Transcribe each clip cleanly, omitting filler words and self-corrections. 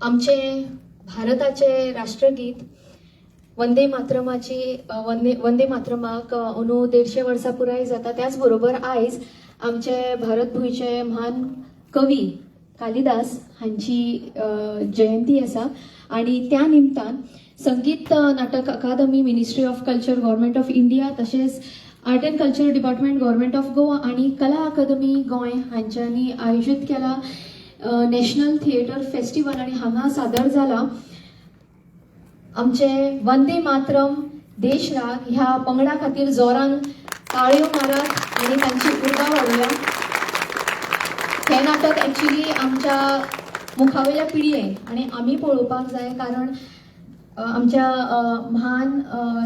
आमचे भारताचे राष्ट्रगीत वंदे मातरमाक अंदू 150 वर्सां पुराय जाता. त्याच बरोबर आयज आमचे भारत भूंयचे महान कवी कालिदास हांची जयंती आसा आणि त्या निमतान Sangeet Natak Akademi, ministry of culture, government of India, तशेंच art and culture department, government of Goa आणि कला अकादमी गोंय हांच्यांनी आयोजीत केला नॅशनल थिएटर फेस्टिवल आणि हांगा सादर जाला आमचे वंदे मातरम देश राग ह्या पंगडा खातीर जोरान ताळयो मारात आणि तांची उर्बा वाडया. हे नाटक एक्चुअली आमच्या मुखावेल्या पिळयेक आणि आमी पळोवपाक जाय, कारण आमच्या महान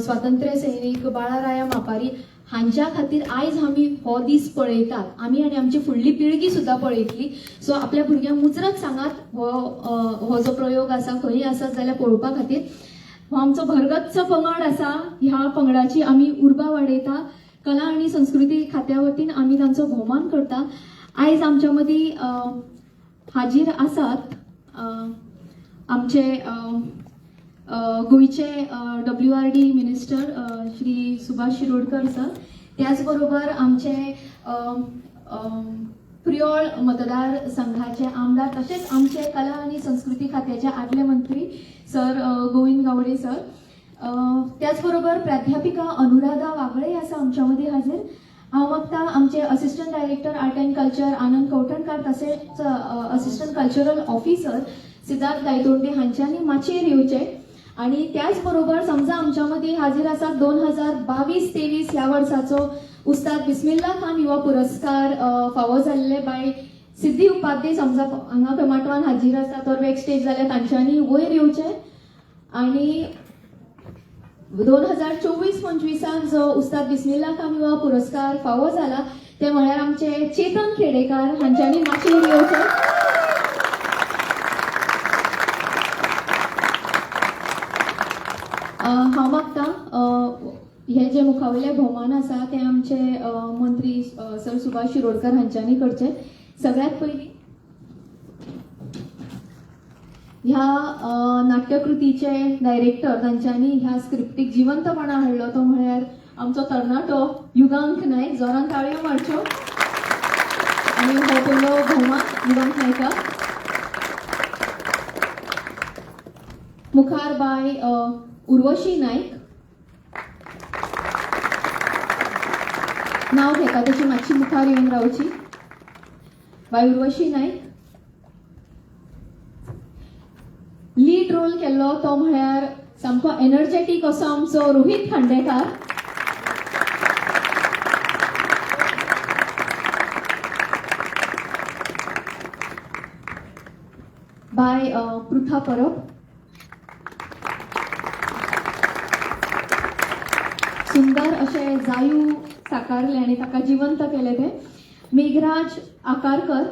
स्वातंत्र्य सैनीक बाळाराया मापारी हांच्या खातीर आयज आमी हो दीस पळयतात. आमी आनी आमची फुडली पिळगी सुद्दां पळयतली. सो आपल्या भुरग्यांक मुजरत सांगात हो जो प्रयोग आसा खंय आसत जाल्यार पळोवपा खातीर. हो आमचो भरगच्च पंगड आसा. ह्या पंगडाची आमी उर्बा वाडयता. कला आणि संस्कृती खात्या वतीन आमी तांचो भोवमान करता. आयज आमच्या मदीं हाजीर आसात आमचे गोयचे WRD minister Shri Subhash Shirodkar sir, त्याचबरोबर आमचे प्रियोळ मतदार संघाचे आमदार, तसेच आमचे कला आणि संस्कृती खात्याचे आदले मंत्री सर गोविंद गावडे सर, त्याचबरोबर प्राध्यापिका अनुराधा वागळे आसा आमच्या मदीं हाजीर. हांव मागता आमचे assistant director art and culture Anand Kavthankar, तसेच assistant cultural officer Siddharth Gaitonde हांच्यांनी माचयेर येवचे. आणि त्याचबरोबर समजा आमच्या मदीं हाजीर आसा 2022-23 ह्या वर्साचो उस्ताद बिस्मिल्ला खान युवा पुरस्कार फावो जाल्ले बाय सिद्धी उपाध्ये समजा हांगा पेमाटवान हाजीर आसा, तर बॅक स्टेज जाल्यार तांच्यांनी वयर येवचे. आणि 2024-25 जो उस्ताद बिस्मिल्ला खान युवा पुरस्कार फावो जाला ते म्हळ्यार आमचे चेतन खेडेकार हांच्यांनी माचयेर येवचे. हांव मागता हे जे मुखावेले भोवमान आसा ते आमचे मंत्री सर सुभाष शिरोडकर हांच्यांनी करचे. सगळ्यात पयलीं ह्या नाट्यकृतीचे डायरेक्टर तांच्यांनी ह्या स्क्रिप्टीक जिवंतपणा हाडलो तो म्हळ्यार आमचो तरणाटो युगांक नायक. जोरान ताळयो मारच्यो. आनी हो पयलो भोवमान युगांक नायकाक. मुखार बाय उर्वशी नायक. नाव घेता तशी मातशी मुखार येवन रावची. बाय उर्वशी नायक. लीड रोल केल्लो तो म्हळ्यार सामको एनर्जेटीक असो आमचो रोहित खांडेकार. बाय पृथा परब. सुंदर असे जायू साकारले आणि ताका जिवंत केले ते मेघराज आकारकर.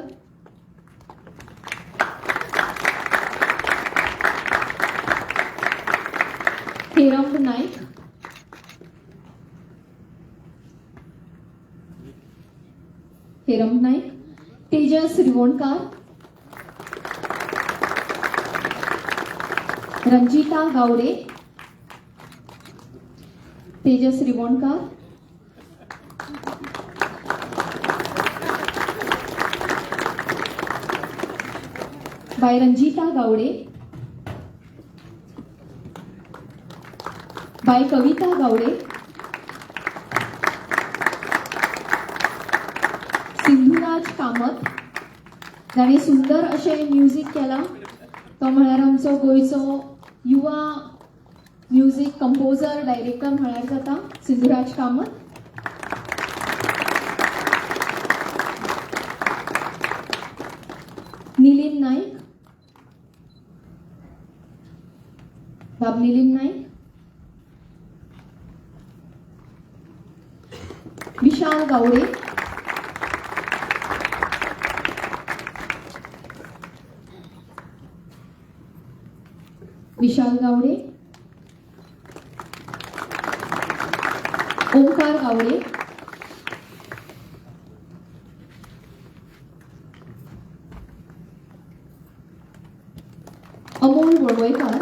हेरंब नाईक. हेरंब नाईक. तेजस रिवोणकार. रंजिता गावडे. तेजस रिवोणकार. बाय रंजिता गावडे. बाय कविता गावडे. सिंधुराज कामत, जाणे सुंदर असे म्युझिक केला तो म्हळ्यार आमचो गोयचो युवा म्युझिक कंपोजर डायरेक्टर म्हळ्यार जाता सिंधुराज कामत. निलीन नाईक. बाब निलीन नाईक. विशाल गावडे. विशाल गावडे. ओंकार गावडे. अमोल वळवयकर,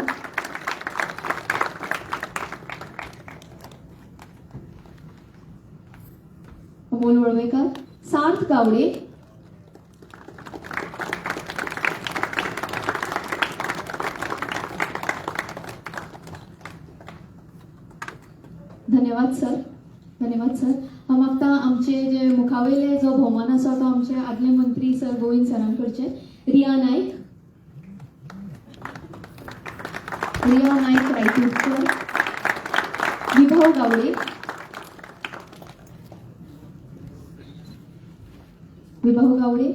अमोल वळवयकर. सार्थ गावडे, धन्यवाद सर, धन्यवाद सर. मागता आमचे जे मुखावेले जो भोवमान आसा तो आमचे आदले मंत्री सर गोविंद सरांकडचे. रिया नाईक, रिया नाईक रायतूरकर. विभव गावडे, विभव गावडे.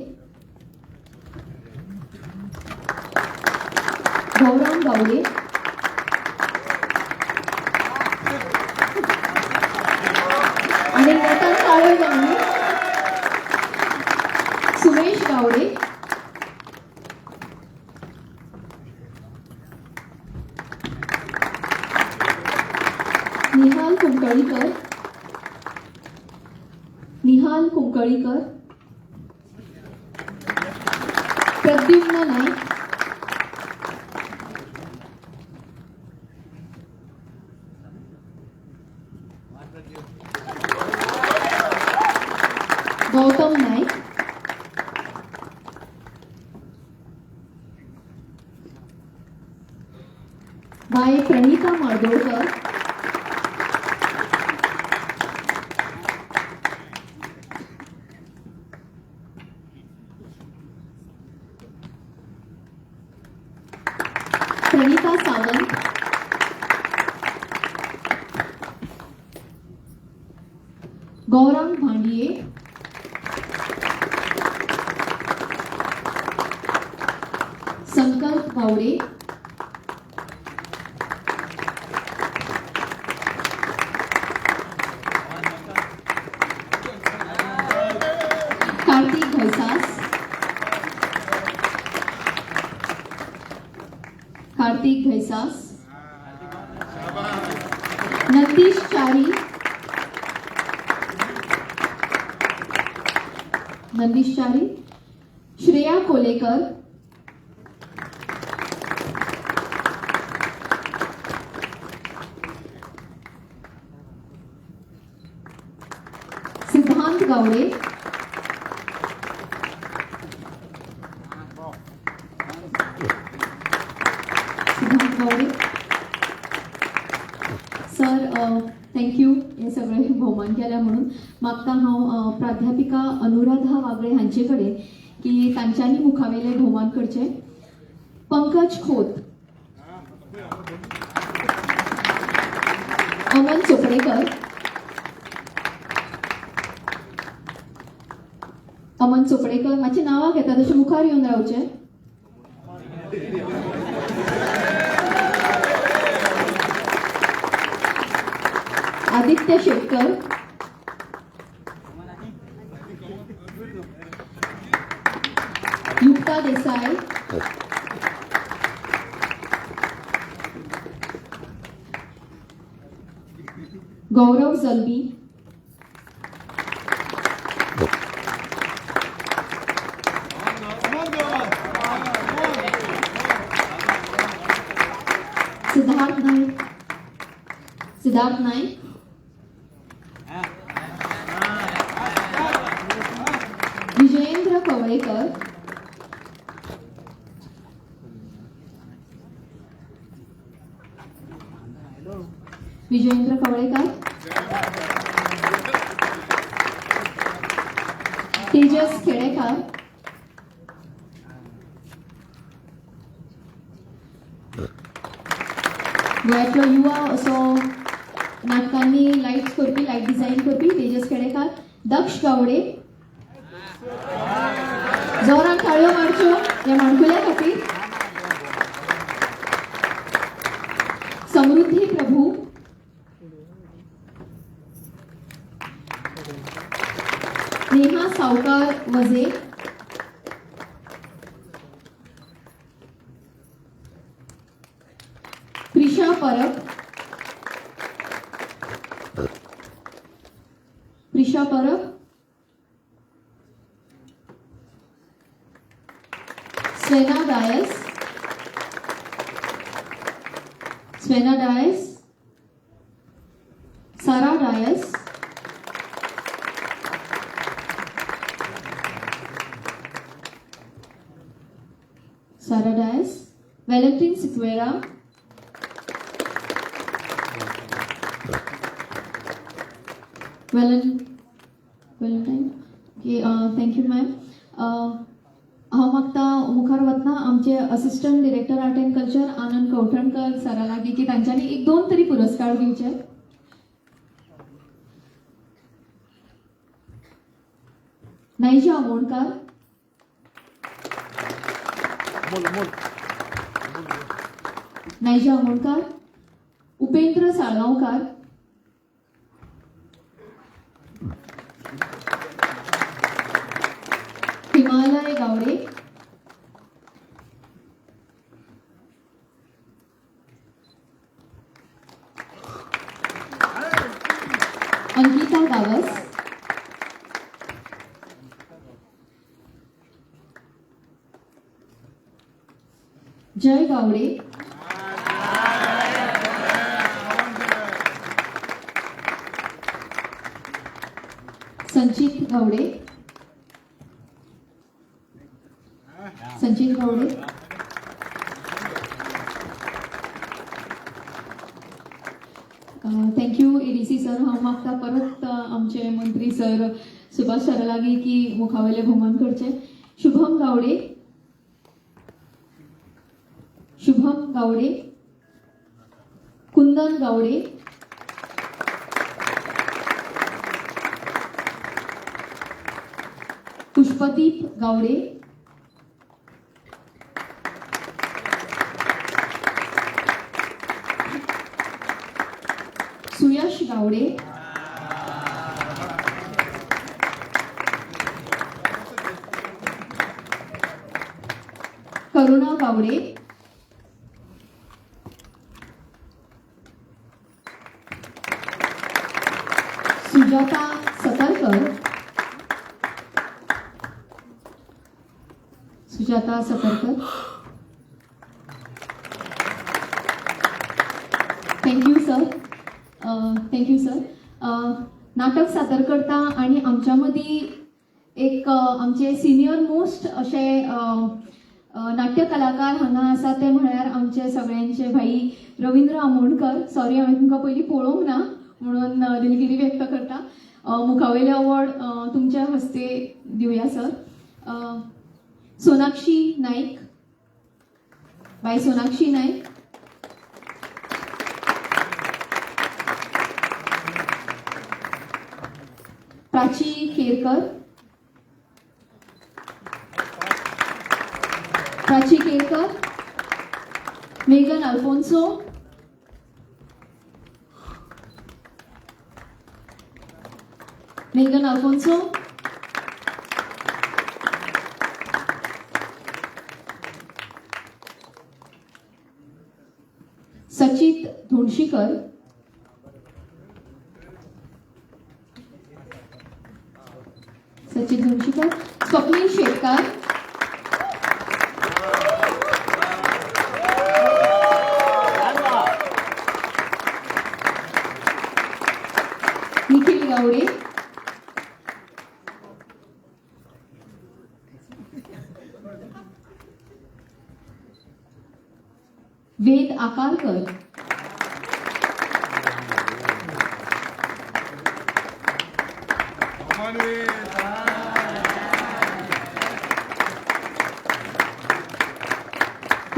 गौराम गावडे, आणि रतन काळे यांनी. सुरेश गावडे, निहाल कुंकळीकर, निहाल कुंकळीकर. प्रद्युम्न नाईक, गौतम नाईक, बाय प्रणिता माडगोळकर, प्रणिता सावंत, गौरांग भांडिये, संकल्प गावडे, कार्तिक घैसास, कार्तिक घैसास. नंदीश चारी, नंदीश चारी. श्रेया कोलेकर, सिद्धांत गावडे, सिद्धांत गावडे. सर थँक्यू हे सगळे भोवमान केल्या म्हणून. मागता हांव प्राध्यापिका अनुराधा वागळे हांचे कडेन की तांच्यांनी मुखावेले भोवमान करचे. पंकज खोत, अमन चोपडेकर, अमन चोपडेकर. मातशी नांवां घेता तशें मुखार येवन रावचे. आदित्य शेटकर, युक्ता देसाई, गौरव जल्बी, सिद्धार्थ नाईक, सिद्धार्थ नाईक. विजयेंद्र कवळेकर, विजयेंद्र कवळेकर. तेजस खेडेकर, गोंयांतलो युवा असो नाटकांनी लायट्स करपी, लायट डिझायन करपी तेजस खेडेकर. दक्ष गावडे. जोरान ताळयो मारच्यो ह्या माणकुल्या खातीर. समृद्धी प्रभू, नेहा सावकार वजे, Prisha Parab, Prisha Parab. स्वेना Dias, Svena Dias, Sarah Dias, Sarah Dias, Valentin Sequeira, Valentine. Okay, thank you, ma'am. हांव मागता मुखार वतना आमचे assistant director art and culture Anand Kavthankar सरा लागीं की तांच्यांनी एक दोन तरी पुरस्कार दिवचे. नायजा आमोणकार, नायजा आमोणकार, उपेंद्र साळगांवकार, हिमालय गावडे, अंकिता गावस, जय गावडे, संचित गावडे, संचित गावडे, थँक्यू एडीसी सर. हांव मागता परत आमचे मंत्री सर सुभाष सरा लागीं की मुखावेले भोवमान करचे. Shubham Gawde, Shubham Gawde, Kundan Gawde, Pushpadeep Gawde, Suyash Gawde, Karuna Gawde, Sujata Satarkar, Sujata Satarkar. Thank you sir. Thank you sir. नाटक सादर करता आणि आमच्या मदीं एक आमचे सिनियर मोस्ट असे नाट्य कलाकार हांगा आसा ते म्हळ्यार आमचे सगळ्यांचे भाई रवींद्र आमोणकर. सॉरी हांवें तुमकां पयलीं पळोवंक ना म्हणून दिलगिरी व्यक्त करता. मुखावेले अवॉर्ड तुमच्या हस्ते दिवया sir. Sonakshi Naik, by Sonakshi Naik, Prachi Kerkar, Prachi Kerkar, Megan Alfonso, Megan Alfonso, Sachit Dhondshikar, Sachit Dhondshikar, Swapnil Shetkar, Nikhil Gawde, Ved Akarkar,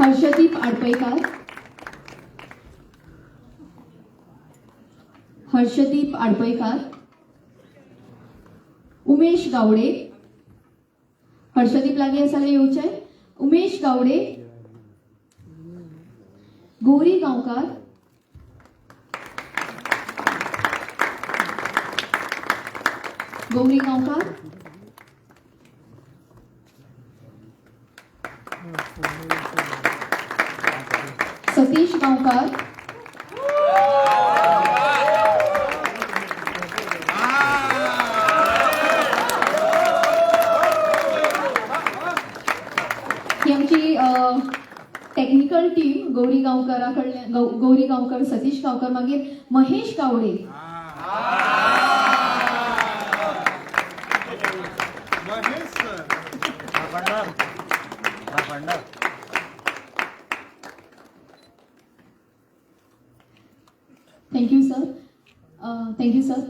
Harshdeep Adpaikar, Harshdeep Adpaikar, Umesh Gawde, Harshdeep लागीं आसा जाल्यार येवचें. उमेश गावडे, गौरी गांवकार, गौरी गांवकार, सतीश गांवकार, ही आमची टेक्निकल टोटल टीम गौरी गांवकरा कडल्यान गौरी गांवकर, सतीश गांवकर, मागीर Mahesh Gawade, thank you sir. Thank you sir.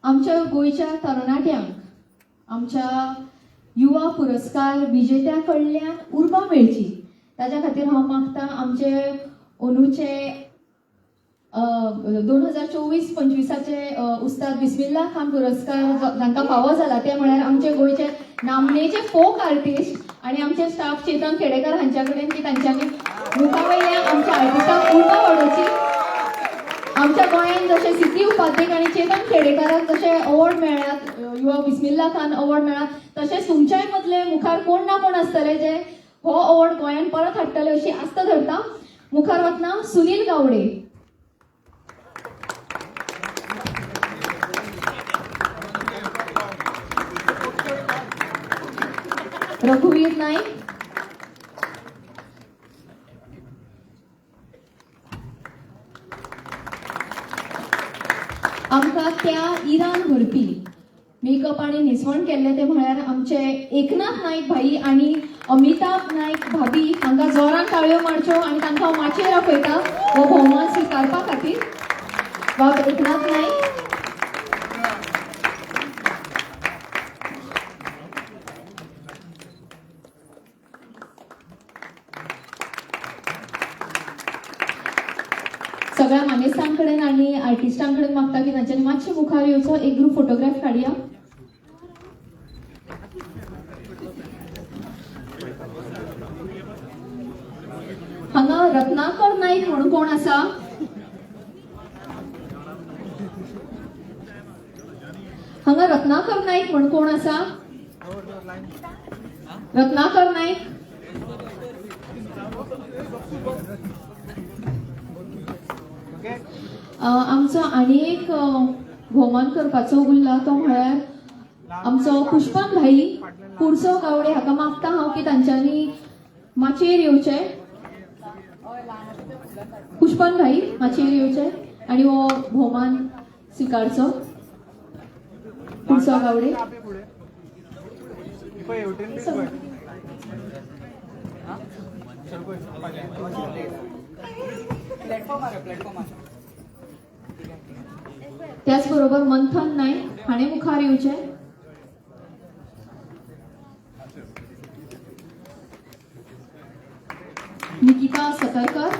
आमच्या गोयच्या तरणाट्यांक आमच्या युवा पुरस्कार विजेत्या कडल्यान उर्बा मेळची ताच्या खातीर हांव मागता आमचे अंदूचे 2024-25 उस्ताद बिस्मिल्ला खान पुरस्कार जांकां फावो जाला ते म्हळ्यार आमचे गोयचे नामनेचे फोक आर्टिस्ट आणि आमचे स्टाफ चेतन खेडेकर हांच्या कडेन की तांच्यांनी मुखावयल्या आमच्या आर्टिस्टांक उर्बा वाडोवची. आमच्या गोंयांत जशे सिटी उपाध्यक्ष आणि चेतन खेडेकराक जशे अवॉर्ड मेळ्ळ्यात, युवा बिस्मिल्ला खान अवॉर्ड मेळ्ळ्यात, तशेंच तुमच्याय मदले मुखार कोण ना कोण आसतले जे हो अवॉर्ड गोंयांत परत हाडटले अशी आस्त धरता. मुखार वतना सुनील गावडे, रघुवीर नाईक, आमकां त्या इरान भरपी मेकअप आणि न्हेसवण केल्ले ते म्हळ्यार आमचे एकनाथ नाईक भाई आणि अमिताभ नाईक भाभी हांकां जोरान ताळयो मारच्यो आणि तांकां हांव माचयेर आपयता हो भोवमान स्विकारपा खातीर. बाब एकनाथ नाईक, सगळ्या मानेस्तांकडेन आणि आर्टिस्टांकडेन मागता की तांच्यांनी मातशे मुखार येवचो, एक ग्रुप फोटोग्राफ काडया. हांगा रत्नाकर नाईक म्हणून कोण आसा? हांगा रत्नाकर नाईक म्हणून कोण आसा? रत्नाकर नाईक. आमचो आनी एक भोवमान करपाचो उरला तो म्हळ्यार आमचो पुष्पन भाई पुरसो गावडे. हाका मागता हांव की तांच्यांनी माचयेर येवचे. पुष्पन भाई माचयेर येवचे आणि हो भोवमान स्विकारचो. पुरसो गावडे. त्याचबरोबर मंथन नाईक हाणे मुखार येवचे. निकिता सकरकर,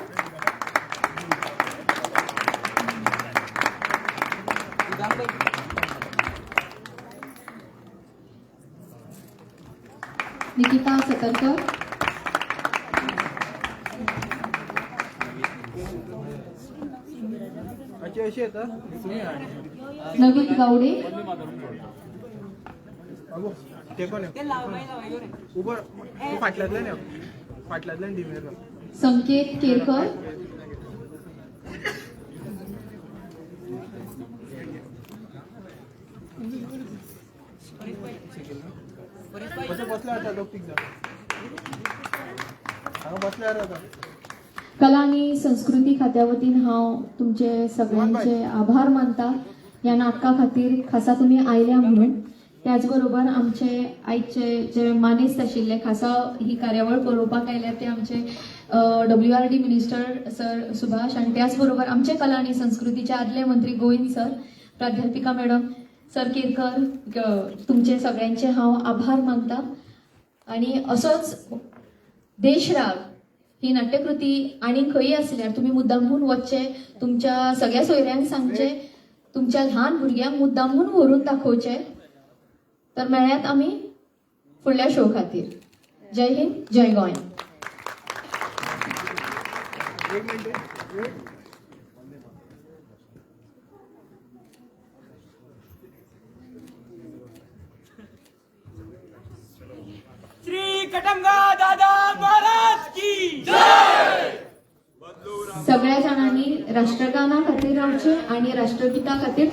निकिता सकरकर, नवीन गावडे, संकेत केरकर, कला आणि संस्कृती खात्या वतीन हांव तुमचे सगळ्यांचे आभार मानता ह्या नाटका खातीर, खासा तुम्ही आयल्या म्हणून. त्याचबरोबर आमचे आयचे जे मानेस्त आशिल्ले, खासा ही कार्यावळ पळोवपाक आयल्या ते आमचे WRD मिनिस्टर सर सुभाष, आणि त्याचबरोबर आमचे कला आणि संस्कृतीचे आदले मंत्री गोविंद सर, प्राध्यापिका मॅडम सर केरकर, तुमचे सगळ्यांचे हांव आभार मानता. आणि असोच देशराग ही नाट्यकृती आणि खंय आसल्यार तुम्ही मुद्दामून वचचे, तुमच्या सगळ्या सोयऱ्यांक सांगचे, तुमच्या ल्हान भुरग्यांक मुद्दामून व्हरून दाखोवचे. तर मेळ्यात आमी फुडल्या शो खातीर. जय हिंद, जय गोंय. श्री कटंगा दादा महाराज की जय. सगळ्या जणांनी राष्ट्रगाना खातीर रावचे आणि राष्ट्रगीता खातीर